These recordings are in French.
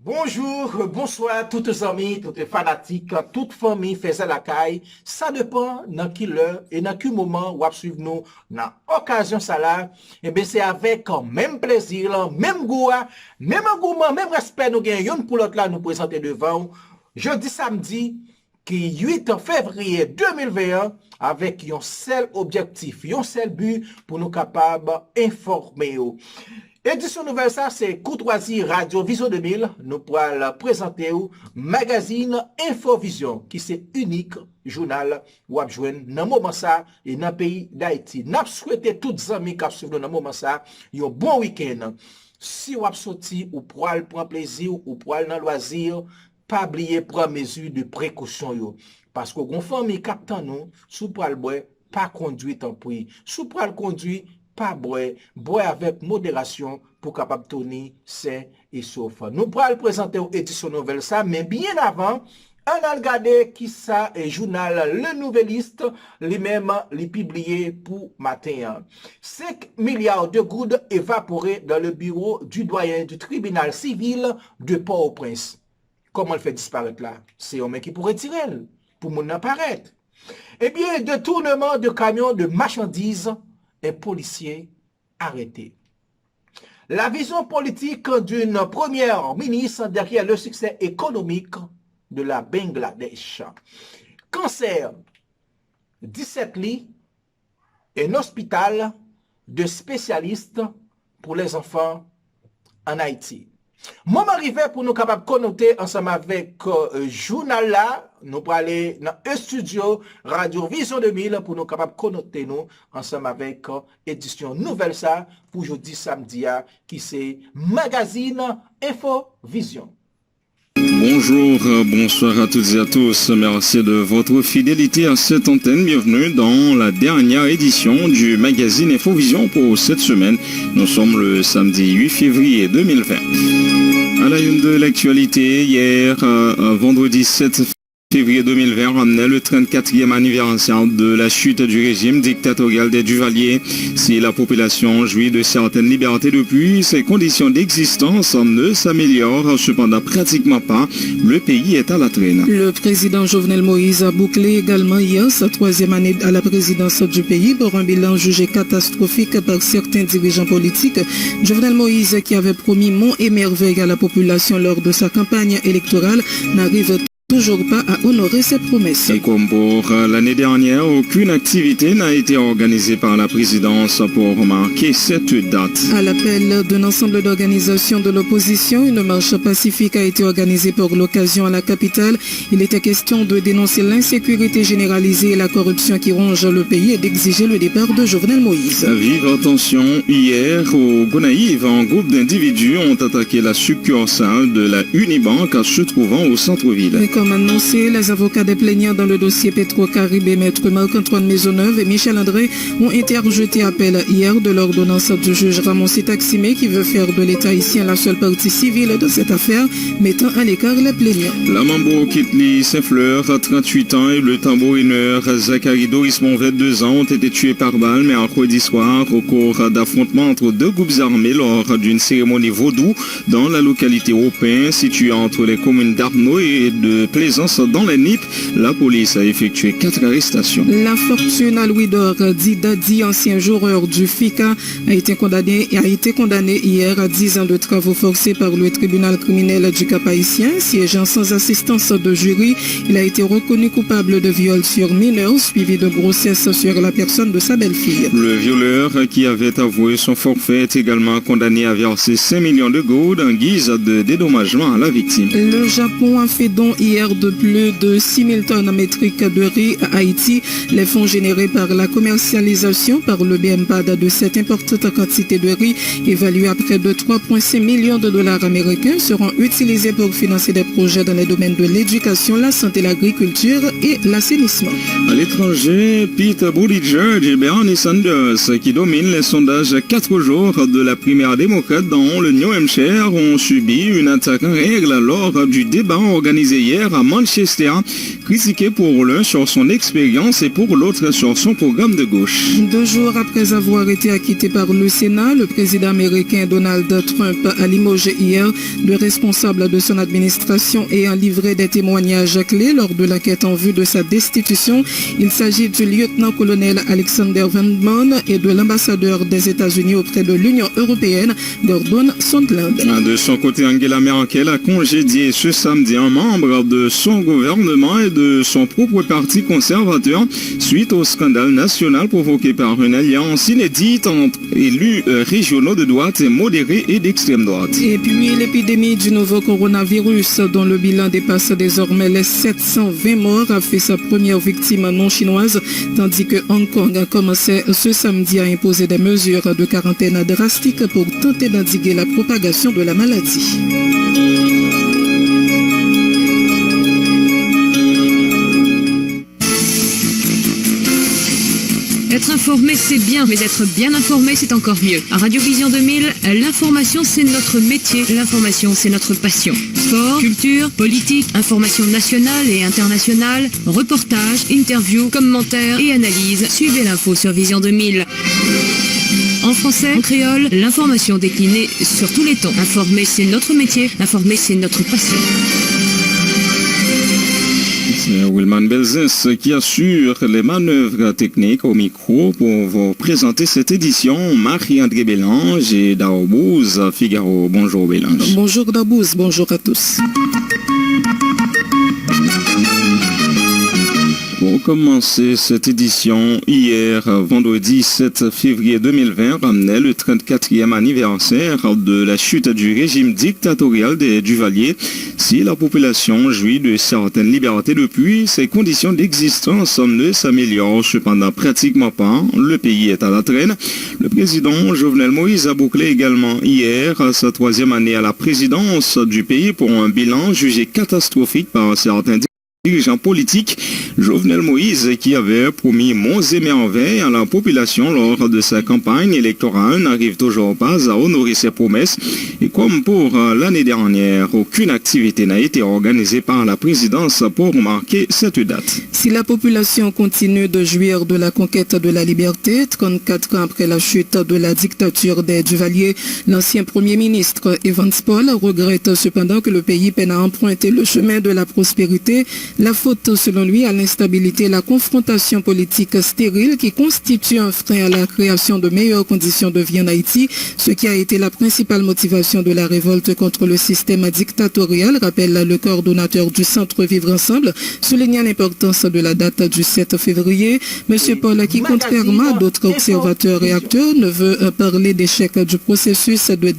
Bonjour, bonsoir, toutes les amis, toutes les fanatiques, toute famille faisait la caille. Ça dépend dans quelle heure et dans quel moment vous suivre nous dans occasion ça là. Et bien c'est avec même plaisir, même goût, même engouement, même respect nous gagnons pour l'autre là nous présenter devant. Jeudi samedi qui 8 février 2021 avec un seul objectif, un seul but pour nous capables d'informer. Édition nouvelle, ça, c'est Courtoisie Radio Vision 2000. Nous pourrons présenter au magazine Infovision, qui c'est unique journal ou à joindre dans le moment ça et dans le pays d'Haïti. Nous souhaitons toutes les amis qui suivent dans le moment ça un bon week-end. Si vous avez sorti ou pour aller prendre plaisir ou pour aller dans le loisir, pas oublier prendre mesure de précaution. Yo. Parce que les familles captent nous, sous pour le boire, pas conduire en prix. Sous pour le conduire, pas boire avec modération pour capable tourner sain et sauf. Nous pourrons présenter une édition nouvelle ça, mais bien avant, on a regardé qui ça est journal Le Nouvelliste, lui-même les publié pour matin. 5 milliards de gouttes évaporés dans le bureau du doyen du tribunal civil de Port-au-Prince. Comment le fait disparaître là? C'est un mec qui pourrait tirer pour mon apparaître. Eh bien, détournement de camions de marchandises, un policier arrêté. La vision politique d'une première ministre derrière le succès économique de la Bangladesh. Cancer, 17 lits, un hôpital de spécialistes pour les enfants en Haïti. Moment arrivé pour nous capables de connoter ensemble avec journal là, nous pour aller dans un studio Radio Vision 2000 pour nous capables de connoter nous ensemble avec édition nouvelle ça pour jeudi samedi qui c'est magazine Info Vision. Bonjour, bonsoir à toutes et à tous. Merci de votre fidélité à cette antenne. Bienvenue dans la dernière édition du magazine Infovision pour cette semaine. Nous sommes le samedi 8 février 2020. À la une de l'actualité, hier, vendredi 7 février 2020, ramenait le 34e anniversaire de la chute du régime dictatorial des Duvalier. Si la population jouit de certaines libertés depuis, ses conditions d'existence ne s'améliorent cependant pratiquement pas. Le pays est à la traîne. Le président Jovenel Moïse a bouclé également hier sa 3e année à la présidence du pays pour un bilan jugé catastrophique par certains dirigeants politiques. Jovenel Moïse, qui avait promis monts et merveilles à la population lors de sa campagne électorale, n'arrive toujours pas à honorer ses promesses. Et comme pour l'année dernière, aucune activité n'a été organisée par la présidence pour marquer cette date. À l'appel d'un ensemble d'organisations de l'opposition, une marche pacifique a été organisée pour l'occasion à la capitale. Il était question de dénoncer l'insécurité généralisée et la corruption qui ronge le pays et d'exiger le départ de Jovenel Moïse. Vive tension hier au Gonaïve, un groupe d'individus ont attaqué la succursale de la Unibank se trouvant au centre-ville. Comme annoncé, les avocats des plaignants dans le dossier Petro-Caribé, maître Marc-Antoine Maisonneuve et Michel André, ont été rejetés appel hier de l'ordonnance du juge Ramon Taximé qui veut faire de l'État haïtien la seule partie civile de cette affaire, mettant à l'écart les plaignants. La Mambo Kitli Saint-Fleur, 38 ans, et le tambourineur Zachary Dorismon, 22 ans, ont été tués par balle mercredi soir au cours d'affrontements entre deux groupes armés lors d'une cérémonie vaudou dans la localité Opin, située entre les communes d'Arnaud et de Plaisance dans les NIP. La police a effectué 4 arrestations. La fortune à Louis d'Or, dit Dadi, ancien joueur du FICA, a été condamné hier à 10 ans de travaux forcés par le tribunal criminel du Cap-Haïtien. Siégeant sans assistance de jury, il a été reconnu coupable de viol sur mineur suivi de grossesse sur la personne de sa belle-fille. Le violeur qui avait avoué son forfait est également condamné à verser 5 millions de gourdes en guise de dédommagement à la victime. Le Japon a fait don hier de plus de 6000 tonnes métriques de riz à Haïti. Les fonds générés par la commercialisation par le BMPAD de cette importante quantité de riz, évaluée à près de 3,5 millions de dollars américains, seront utilisés pour financer des projets dans les domaines de l'éducation, la santé, l'agriculture et l'assainissement. À l'étranger, Pete Buttigieg et Bernie Sanders, qui dominent les sondages à 4 jours de la primaire démocrate dans le New Hampshire, ont subi une attaque en règle lors du débat organisé hier hier à Manchester, critiqué pour l'un sur son expérience et pour l'autre sur son programme de gauche. 2 jours après avoir été acquitté par le Sénat, le président américain Donald Trump a limogé hier le responsable de son administration ayant livré des témoignages clés lors de l'enquête en vue de sa destitution. Il s'agit du lieutenant-colonel Alexander Vindman et de l'ambassadeur des États-Unis auprès de l'Union européenne, Gordon Sondland. De son côté, Angela Merkel a congédié ce samedi un membre de son gouvernement et de son propre parti conservateur suite au scandale national provoqué par une alliance inédite entre élus régionaux de droite et modérés et d'extrême droite. Et puis l'épidémie du nouveau coronavirus dont le bilan dépasse désormais les 720 morts a fait sa première victime non chinoise, tandis que Hong Kong a commencé ce samedi à imposer des mesures de quarantaine drastiques pour tenter d'endiguer la propagation de la maladie. Être informé, c'est bien, mais être bien informé, c'est encore mieux. À Radio Vision 2000, l'information, c'est notre métier. L'information, c'est notre passion. Sport, culture, politique, information nationale et internationale, reportages, interviews, commentaires et analyses. Suivez l'info sur Vision 2000. En français, en créole, l'information déclinée sur tous les tons. Informer, c'est notre métier. Informer, c'est notre passion. C'est Wilman Belzins qui assure les manœuvres techniques au micro pour vous présenter cette édition. Marie-André Bélange et Daobouz Figaro. Bonjour Bélange. Bonjour Daobouz, bonjour à tous. Pour commencer cette édition, hier, vendredi 7 février 2020, ramenait le 34e anniversaire de la chute du régime dictatorial des Duvalier. Si la population jouit de certaines libertés depuis, ses conditions d'existence ne s'améliorent cependant pratiquement pas. Le pays est à la traîne. Le président Jovenel Moïse a bouclé également hier sa 3e année à la présidence du pays pour un bilan jugé catastrophique par certains dirigeants politiques. Jovenel Moïse, qui avait promis monts et merveilles à la population lors de sa campagne électorale, n'arrive toujours pas à honorer ses promesses. Et comme pour l'année dernière, aucune activité n'a été organisée par la présidence pour marquer cette date. Si la population continue de jouir de la conquête de la liberté, 34 ans après la chute de la dictature des Duvalier, l'ancien Premier ministre Evans Paul regrette cependant que le pays peine à emprunter le chemin de la prospérité. La faute, selon lui, à l'instabilité et la confrontation politique stérile qui constitue un frein à la création de meilleures conditions de vie en Haïti, ce qui a été la principale motivation de la révolte contre le système dictatorial, rappelle le coordonnateur du Centre Vivre Ensemble, soulignant l'importance de la date du 7 février. Monsieur Paul, qui contrairement à d'autres observateurs et acteurs, ne veut parler d'échec du processus de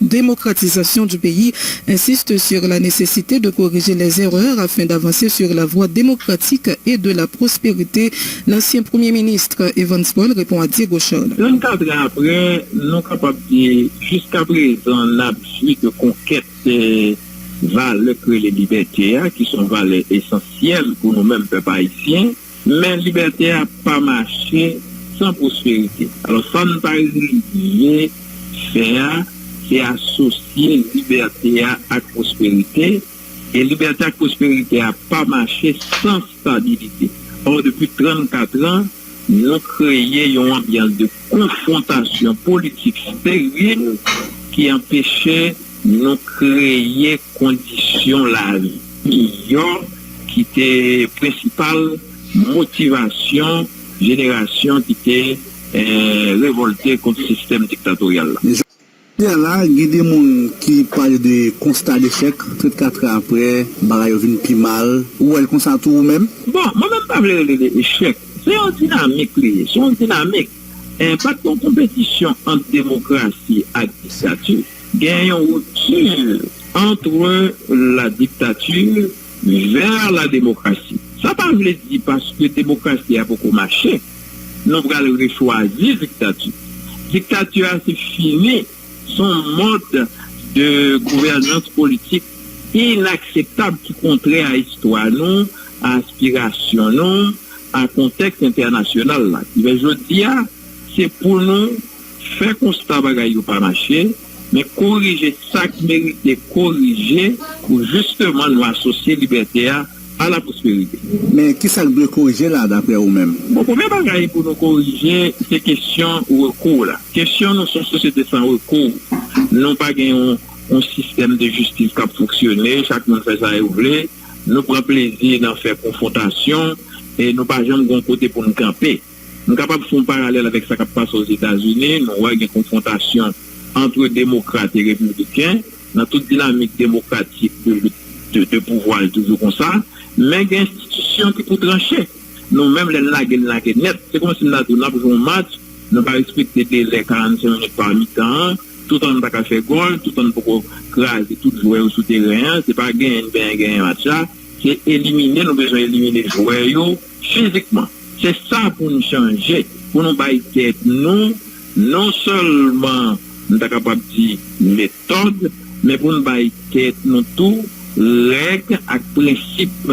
démocratisation du pays, insiste sur la nécessité de corriger les erreurs afin d'avancer sur la voie démocratique et de la prospérité. L'ancien Premier ministre Evans Paul répond à Diego Charles. 34 ans après, nous sommes capables de dire jusqu'à présent, on a besoin de conquête valeurs que les libertés, qui sont valeurs essentielles pour nous-mêmes, peuple haïtien, mais la liberté n'a pas marché sans prospérité. Alors, ça ne pas résister, faire, c'est associer liberté à prospérité. Et liberté et prospérité n'a pas marché sans stabilité. Or, depuis 34 ans, nous avons créé une ambiance de confrontation politique stérile qui empêchait de créer conditions la vie qui était principale motivation, génération qui était révoltée contre le système dictatorial. Là, il y a des gens qui parlent de constat d'échec, 34 ans après, bagaille vient plus mal, ou elle constate tout même? Bon, moi-même, pas l'échec. C'est une dynamique, c'est une dynamique. Pas de compétition entre démocratie et dictature. Il y a une rupture entre la dictature vers la démocratie. Ça ne veut pas dire parce que la démocratie a beaucoup marché. Nous allons choisir la dictature. La dictature, c'est fini. Son mode de gouvernance politique inacceptable qui contraire à l'histoire, non, à l'aspiration, non, à contexte international. Là. Je dis, c'est pour nous faire constat bagaille ou pas marché, mais corriger ça qui mérite corriger pour justement nous associer liberté à la prospérité. Mais qui ça doit corriger là d'après vous-même? Bon, premier bagage pour nous corriger, c'est question recours là. Question, nous sommes société sans recours. Nous pas gagnons un système de justice qui a fonctionné, chacun fait ça et ouvrir. Nous prenons plaisir d'en faire confrontation et nous pas jamais bon côté pour nous camper. Nous sommes capables de faire un parallèle avec ça qui passe aux États-Unis. Nous avons une confrontation entre démocrates et républicains dans toute dynamique démocratique de pouvoir toujours comme ça. Mais il y a une institution qui peut trancher. Nous-mêmes, les lagues net. C'est comme si nous avons un match, nous pas respecté les 45 minutes par mi-temps, tout en pas fait goal, tout en pas craser tout joueur au souterrain. C'est pas gagner match là. C'est éliminer, nous besoin d'éliminer les joueurs physiquement. C'est ça pour nous changer, pour nous bailler nous, non seulement nous sommes capables de dire méthode, mais pour nous bailler nous tout, règles et principes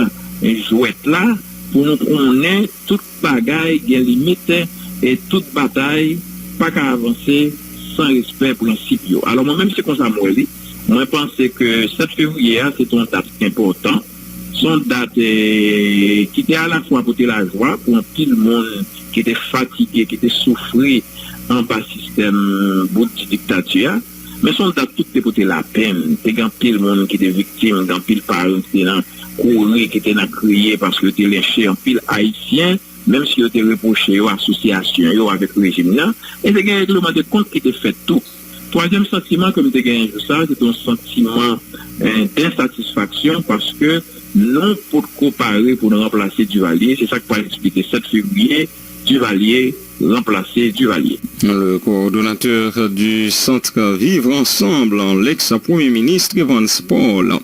jouettes là, pour nous connaître toute bagaille, des limites et toute bataille, pas qu'à avancer sans respect principaux. Alors moi-même, c'est comme ça, moi, pense que 7 février, c'est une date importante. Son date qui était à la fois pour la joie, pour un petit monde qui était fatigué, qui était souffré en bas système bout de dictature, mais son date tout était pour la peine. Il y a un pile monde qui était victime, il y a un pile parents qui était couru, qui était crié parce que était lynché, un pile haïtien, même si il était reproché aux associations, avec le régime là, et il y a un règlement de compte qui était fait tout. Troisième sentiment, comme tu as gagné ça, c'est un sentiment d'insatisfaction parce que non pour comparer, pour nous remplacer Duvalier, c'est ça que va expliquer 7 février, Duvalier, remplacer Duvalier. Le coordonnateur du centre Vivre Ensemble, l'ex-premier ministre Evans Paul.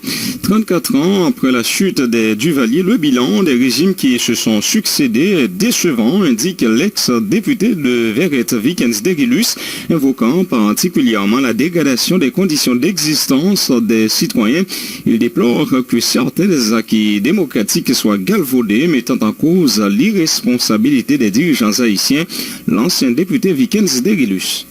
34 ans après la chute des Duvalier, le bilan des régimes qui se sont succédés est décevant, indique l'ex-député de Verret Vikens Degilus, invoquant particulièrement la dégradation des conditions d'existence des citoyens. Il déplore que certains acquis démocratiques soient galvaudés, mettant en cause l'irresponsabilité des dirigeants haïtiens. L'ancien député Vikens Degilus.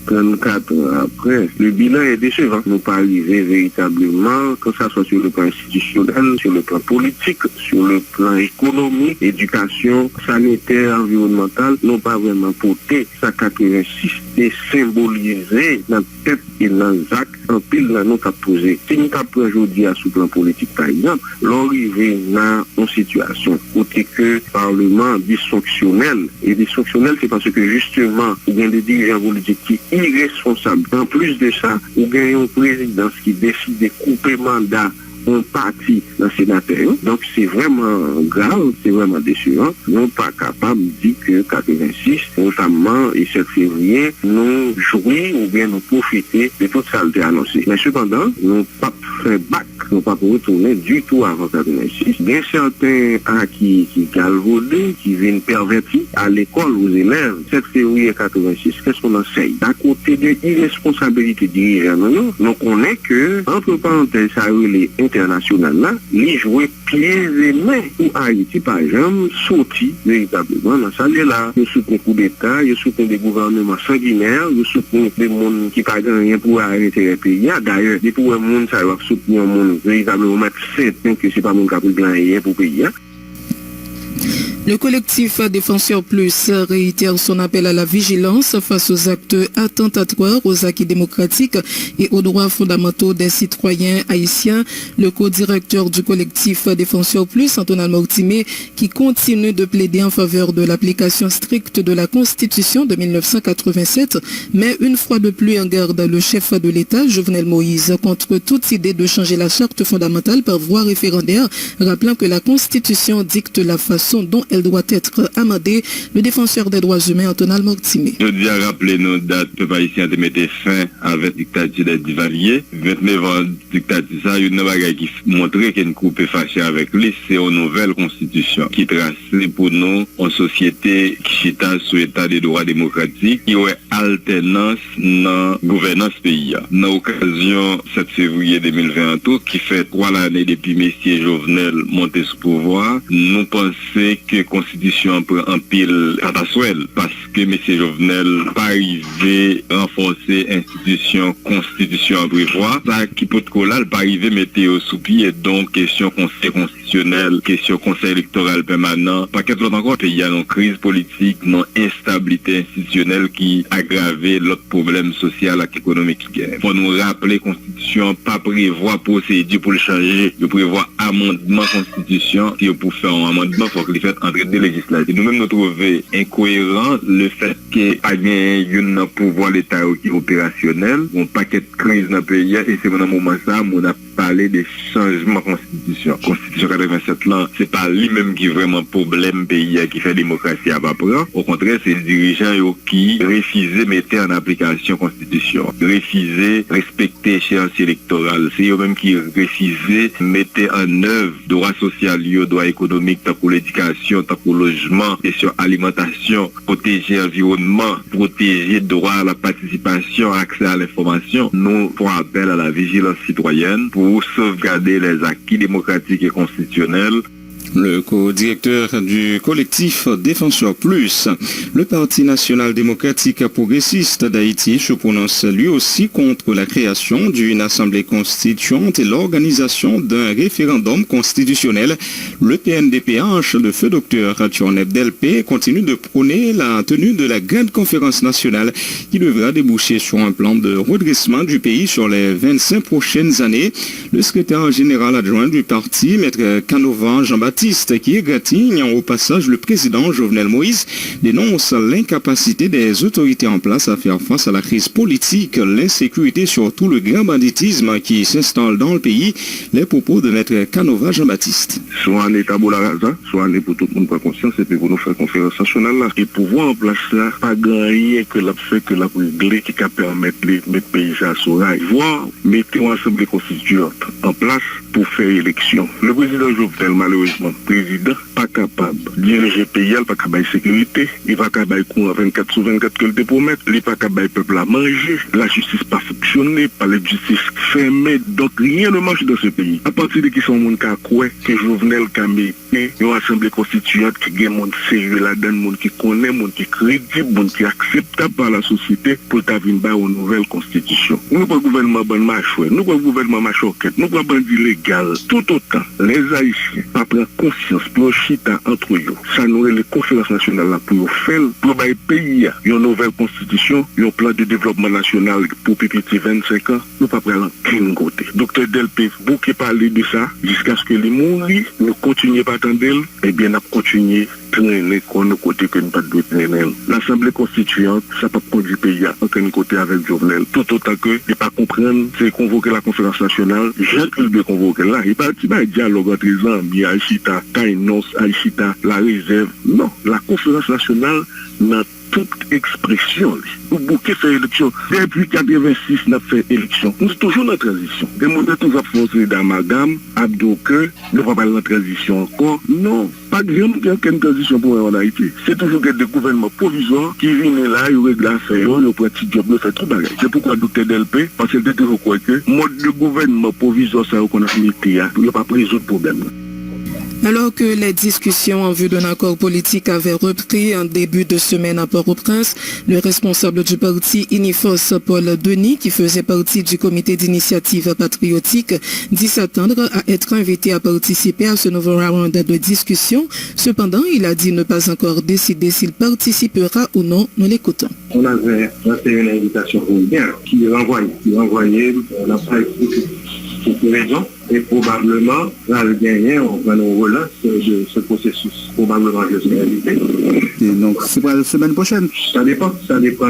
34 ans après, le bilan est décevant. Nous pas arrivé véritablement, que ça soit sur le plan institutionnel, sur le plan politique, sur le plan économique, éducation, sanitaire, environnemental, nous pas vraiment porté ça 86 et symbolisé dans la tête et dans les actes en pile là nous avons posé. Si nous avons aujourd'hui sur le plan politique par exemple, l'arrivée dans une situation où que le Parlement dysfonctionnel, et dysfonctionnel c'est parce que justement il y a des dirigeants politiques qui irresponsable. En plus de ça, vous avez un président qui décide de couper mandat un parti dans le sénateur. Donc c'est vraiment grave, c'est vraiment décevant. Nous ne sommes pas capables de dire que 86, notamment et 7 février, nous jouons ou bien nous profiter de tout ça qui a été annoncé. Mais cependant, nous n'avons pas fait bac, nous n'avons pas retourner du tout avant 86. Bien certains acquis qui galvaudés, qui viennent pervertis à l'école aux élèves. 7 février 86, qu'est-ce qu'on enseigne? À côté de l'irresponsabilité dirigeants, nous connaissons que, entre parenthèses, ça les international là, les jouer pieds et mains pour Haïti, par exemple, sorti véritablement dans ça là. Ils soutiennent coup d'État, ils soutiennent des gouvernements sanguinaires, ils soutiennent des gens qui ne gagnent rien pour arrêter les pays. D'ailleurs, des pour un monde, ça va soutenir un monde véritablement mettre certain que ce n'est pas mon capital blanc pour le pays. Le collectif Défenseurs Plus réitère son appel à la vigilance face aux actes attentatoires aux acquis démocratiques et aux droits fondamentaux des citoyens haïtiens. Le co-directeur du collectif Défenseurs Plus, Antonal Mortimé, qui continue de plaider en faveur de l'application stricte de la Constitution de 1987, met une fois de plus en garde le chef de l'État, Jovenel Moïse, contre toute idée de changer la charte fondamentale par voie référendaire, rappelant que la Constitution dicte la façon dont elle doit être amendée. Le défenseur des droits humains, Antonal Mortimé. Je dis à rappeler nos dates, le peuple haïtien de mettre fin avec la dictature des Duvalier. 29 ans de dictature, ça, il y a une bagaille qui montrait qu'il y a une coupe fâchée avec lui, c'est une nouvelle constitution qui trace pour nous une société qui chita sous l'état des droits démocratiques, qui aurait alternance dans la gouvernance pays. Dans l'occasion 7 février 2020, qui fait 3 années depuis Messier Jovenel monté sous pouvoir, nous pensons que constitution prend un pile catastrophe parce que M. Jovenel pas arrivé renforcer institution constitution prévoit ça qui peut collal pas arrivé mettre au sous pied donc question conseil constitutionnel, question conseil électoral permanent, paquet l'autre encore il y a une crise politique, non instabilité institutionnelle qui aggrave l'autre problème social et économique qui est. Faut nous rappeler constitution pas prévoir procédure pour le changer, il prévoit amendement constitution, si pour faire un amendement faut qu'il fait entrer des législatives. Nous-mêmes nous trouvons incohérent le fait que pas bien un pouvoir l'État qui est opérationnel, un paquet de crise dans le pays et c'est pendant un moment ça on a parlé des changements constitution. Constitution 87 là, c'est pas lui-même qui est vraiment problème pays qui fait démocratie à bas prend. Au contraire, c'est le dirigeant qui refusait mettre en application constitution, refusait respecter échéance électorale. C'est eux-mêmes qui refusait mettre en œuvre droits sociaux, droits économiques, tant pour l'éducation, tant pour le logement, question alimentation, protéger l'environnement, protéger droit à la participation, accès à l'information. Nous font appel à la vigilance citoyenne pour sauvegarder les acquis démocratiques et constitutionnels. Le co-directeur du collectif Défenseurs Plus, le Parti national démocratique progressiste d'Haïti se prononce lui aussi contre la création d'une assemblée constituante et l'organisation d'un référendum constitutionnel. Le PNDPH, le feu docteur Thionep Delpé, continue de prôner la tenue de la grande conférence nationale qui devra déboucher sur un plan de redressement du pays sur les 25 prochaines années. Le secrétaire général adjoint du parti, Maître Canova Jean-Baptiste, qui égratigne au passage le président Jovenel Moïse, dénonce l'incapacité des autorités en place à faire face à la crise politique, l'insécurité, surtout le grand banditisme qui s'installe dans le pays. Les propos de Maître Canova Jean-Baptiste. Soit un état la raza, soit un pour tout le monde pas conscience et puis pour nous faire conférence nationale là. Et pouvoir en place là, pas grand rien que la fait que la régler qui peut permettre les pays à sourail. Voir mettre une assemblée constituante en place pour faire élection. Le président Jovenel, malheureusement, président, pas capable de diriger le pays, pas capable de sécurité, il pas capable de cours 24 sur 24 que le promet, il pas capable de peuple à manger, la justice pas fonctionner, pas la justice fermée, donc rien ne marche dans ce pays. À partir de qui sont monde qui a quoi que Jovenel a mérité une assemblée constituante qui gagne monde sérieux là-dedans, monde qui connaît, monde qui crédible, monde qui acceptable par la société pour t'avoir une nouvelle constitution. Nous pas gouvernement bon marche, nous pas gouvernement marchoquette, nous pas bandit légal. Tout autant les Haïtiens pas prendre conscience pour chita entre eux. Ça nous les conférences nationales là pour faire pour le pays une nouvelle constitution, un plan de développement national pour PPT 25 ans, nous pas prendre qu'un côté. Docteur Delpé, vous qui parlez de ça jusqu'à ce que les mourir, nous continuons pas attendre et bien nous continuer traîner qu'on nous côté que nous pas de traîner. L'Assemblée constituante, ça pas conduire le pays à aucun côté avec Jovenel. Tout autant que ne pas comprendre, c'est convoquer la conférence nationale, j'ai de convoquer là, il pas dialogue entre les amis, Aïchita, Kainos, Aïchita, la réserve. Non, la conférence nationale n'a toute expression. Pour bouquer faire élection. Depuis 86, nous avons fait élection. Nous sommes toujours en transition. Des modèles nous avons foncé d'amalgame, abdo que, nous ne pas en transition encore. Non, pas de aucune transition pour en Haïti. C'est toujours des gouvernements provisoires qui viennent là, ils règlent l'affaire, ils prennent petit job, ils font tout bagage. C'est pourquoi Dr. Delpé, parce que je crois que le mode de gouvernement provisoire, ça qu'on a mis, il n'y a pas résoudre le problème. Alors que les discussions en vue d'un accord politique avaient repris en début de semaine à Port-au-Prince, le responsable du parti Unifos, Paul Denis, qui faisait partie du comité d'initiative patriotique, dit s'attendre à être invité à participer à ce nouveau round de discussion. Cependant, il a dit ne pas encore décider s'il participera ou non. Nous l'écoutons. On avait lancé une invitation pour bien qui renvoyait la presse pour quelle raison. Et probablement, là, le gagner, on va nous relancer de ce processus. Probablement, je serai invité. Donc, c'est pour la semaine prochaine? Ça dépend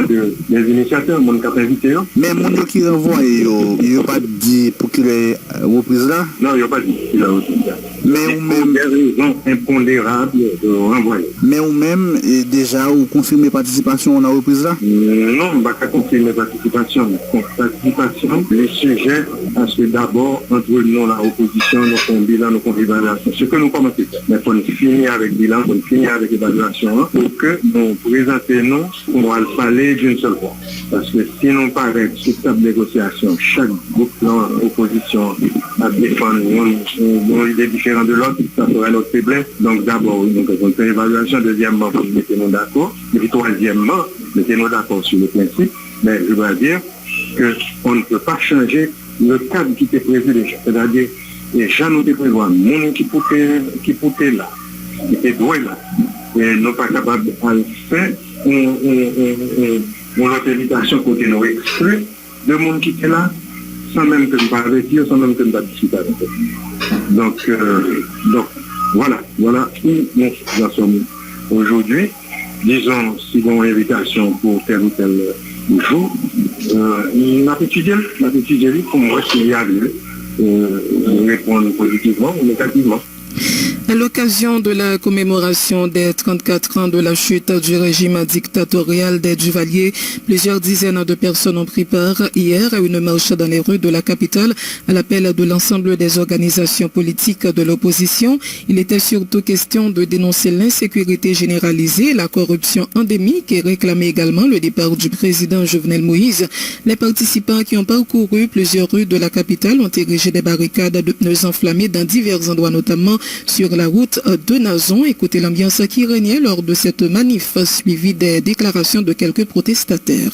des initiateurs, mon cap invité. Mais mon qui renvoie, il n'a pas dit pour qu'il est au président? Non, il n'a pas dit qu'il est au président. Mais ou même. Des raisons impondérables de renvoyer. Mais ou même, déjà, ou confirmer participation au président? Non, on ne va pas confirmer participation. Participation, les sujets, parce que d'abord, entre nous, nous, la opposition, nous faisons bilan, nous faisons évaluation. Ce que nous commençons à faire. Mais il faut finir avec bilan, il faut finir avec évaluation, pour que nous présentons, on va parler d'une seule fois. Parce que si nous parlons sur table de négociation, chaque groupe dans l'opposition à défendre une idée différente de l'autre, ça serait notre faiblesse. Donc d'abord, nous faisons une évaluation. Deuxièmement, vous mettez-nous d'accord. Et puis troisièmement, mettez-nous d'accord sur le principe. Mais je dois dire qu'on ne peut pas changer le cadre qui était prévu déjà. C'est-à-dire, les gens nous prévoient, mon qui était là, qui était doué là, et nous pas capables de faire une autre invitation côté nous exclus de monde qui était là, sans même que nous pas arrêter, sans même que nous pas discuter avec eux. Donc voilà où nous en sommes aujourd'hui. Disons, si nous avons une invitation pour tel ou tel jour, on a étudié pour moi s'il y a lieu, répondre positivement ou négativement. À l'occasion de la commémoration des 34 ans de la chute du régime dictatorial des Duvalier, plusieurs dizaines de personnes ont pris part hier à une marche dans les rues de la capitale à l'appel de l'ensemble des organisations politiques de l'opposition. Il était surtout question de dénoncer l'insécurité généralisée, la corruption endémique et réclamer également le départ du président Jovenel Moïse. Les participants qui ont parcouru plusieurs rues de la capitale ont érigé des barricades de pneus enflammés dans divers endroits, notamment sur la route de Nazon. Écoutez l'ambiance qui régnait lors de cette manif, suivie des déclarations de quelques protestataires.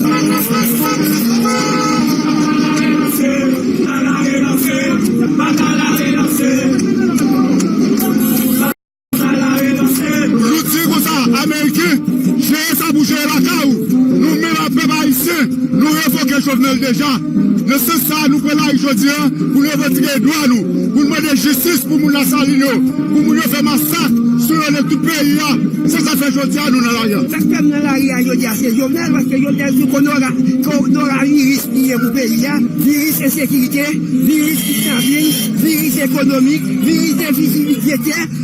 Américain, j'ai ça bouger la caou. Nous mettons la peuple haïtien, nous révoquons Jovenel déjà. Ne c'est ça, nous prenons là aujourd'hui pour nous retirer les droits, nous. Pour nous demander justice pour nous la salino. Pour nous faire massacre sur le tout pays. C'est ça fait aujourd'hui à nous dans l'arrière. Ça fait dans l'arrière aujourd'hui, c'est Jovenel parce que Jovenel dit qu'on aura virus lié au pays. Virus insécurité, virus kidnapping, virus économique, virus d'invisibilité.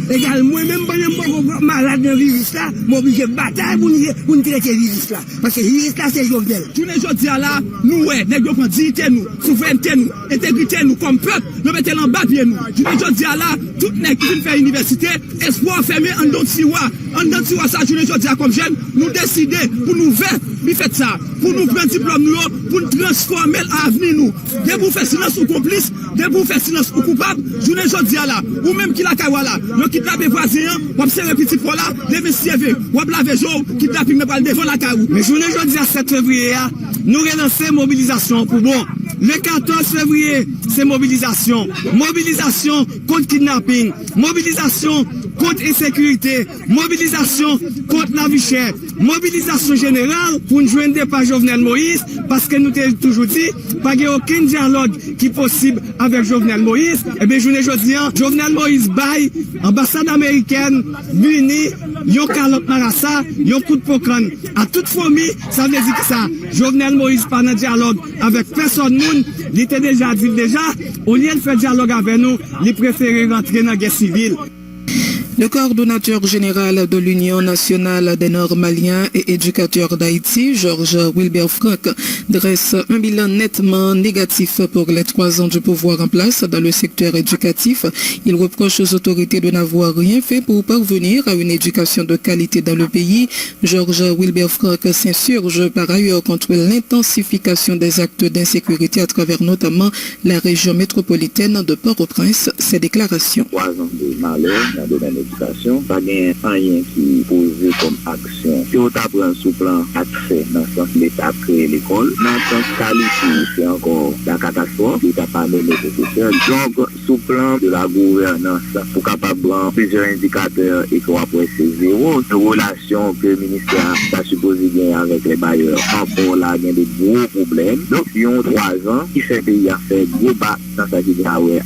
Égal, moi-même, je suis malade d'un virus là, je suis obligé de bataille pour nous traiter le virus là. Parce que le virus là, c'est Jovenel. Tous les jours là, nous, nous avons dignité, nous, souveraineté, nous, intégrité, nous, comme peuple, nous mettons en bas pied, nous. Tous les jours là, tout le monde qui vient faire l'université, espoir fermé en don tiroir. En don tiroir, ça, tous les jours comme jeune, nous décider pour nous faire, nous faire ça, pour nous prendre diplôme, nous, pour nous transformer l'avenir, nous. Dès pour faire silence ou complice, dès pour faire silence ou coupable, tous les jours là, ou même qui la kawala, nous kidnappe voisin, ou observer petit pour là, les messieurs, ou laver jour, kidnapping, mais pas devant la kaou. Mais journée aujourd'hui à 7 février, nous relançons mobilisation pour bon. Le 14 février, c'est mobilisation. Mobilisation contre kidnapping. Mobilisation contre insécurité. Mobilisation contre la vie chère. Mobilisation générale pour nous joindre par Jovenel Moïse parce que nous avons toujours dit pas aucun dialogue qui est possible avec Jovenel Moïse. Eh bien, aujourd'hui, Jovenel Moïse baille, ambassade américaine, Muni, yon calotte marassa, yon coup de pocran. À toute famille, ça veut dire que ça. Jovenel Moïse pas dans dialogue avec personne. Il était déjà dit au lieu de faire dialogue avec nous, il préférait rentrer dans la guerre civile. Le coordonnateur général de l'Union nationale des Nord-Maliens et éducateurs d'Haïti, Georges Wilbert Franck, dresse un bilan nettement négatif pour les 3 ans du pouvoir en place dans le secteur éducatif. Il reproche aux autorités de n'avoir rien fait pour parvenir à une éducation de qualité dans le pays. Georges Wilbert Franck s'insurge par ailleurs contre l'intensification des actes d'insécurité à travers notamment la région métropolitaine de Port-au-Prince. Ses déclarations. 3 ans de malheur dans le domaine éducation, pas rien qui posé comme action. Si on apprend sous plan accès dans le sens l'État créer l'école, dans le sens qualité, c'est encore la catastrophe, l'État pas nommé professeur. Donc, sous plan de la gouvernance, pour capable de plusieurs indicateurs et qu'on après c'est zéro, de relations que le ministère a supposé gagner avec les bailleurs, encore là, il y a des gros problèmes. Donc, si on 3 ans, qui fait pays à faire gros bas dans sa vie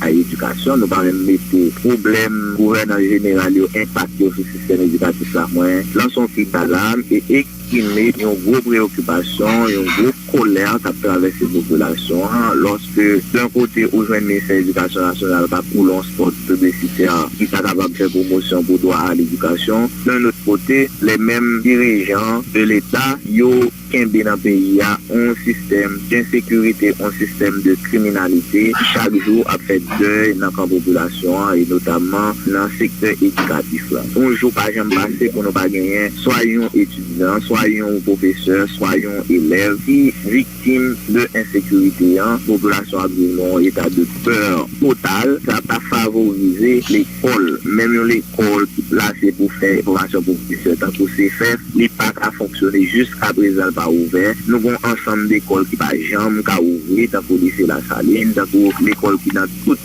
à l'éducation, nous parlons de mettre problème gouvernance générale impacté sur le système éducatif là, lançons cri d'alarme et exprimer une grosse préoccupation, une grosse colère qui traverse ces populations. Lorsque d'un côté, au joint le ministère de l'Éducation nationale, pour l'on sport publicitaire qui est capable de faire promotion pour droit à l'éducation, d'un autre côté, les mêmes dirigeants de l'État, ils kembe dans pays a un système d'insécurité, un système de criminalité qui chaque jour a fait deuil dans la population et notamment dans le secteur éducatif. Un jour pas jamais passé pour nous pas gagner, soyons étudiants, soyons professeurs, soyons élèves qui victimes de insécurité, population a besoin d'un état de peur total, ça n'a pas favorisé l'école, même l'école qui placée pour faire formation pour professeurs, tant que c'est fait, les pas à fonctionner jusqu'à présent pas ouvert. Nous avons un ensemble d'écoles qui pas jamais qu'à ouvrir, tant que lycée La Saline, tant que l'école qui dans toute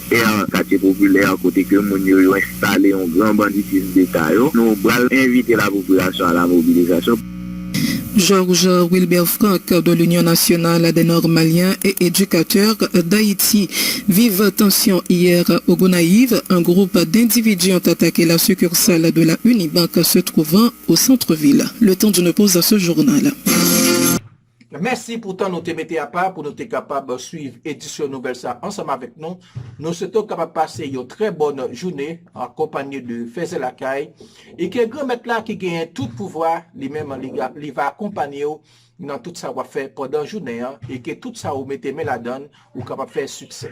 quartier populaire côté que nous avons installé un grand banditisme d'État. Nous allons inviter la population à la mobilisation. Georges Wilbert Franck de l'Union nationale des Nord-Maliens et éducateurs d'Haïti. Vive tension hier au Gonaïve. Un groupe d'individus ont attaqué la succursale de la Unibank se trouvant au centre-ville. Le temps d'une pause à ce journal. Merci pour temps nous te mettez à part pour nous être capable de suivre édition nouvelle ça ensemble avec nous. Nous sommes capables de passer une très bonne journée en compagnie de Faisel Akaï et que grand maître là qui gagne tout pouvoir, lui-même il va accompagner dans tout ça va faire pendant la journée et que tout ça vous mettez la donne ou capable de faire succès.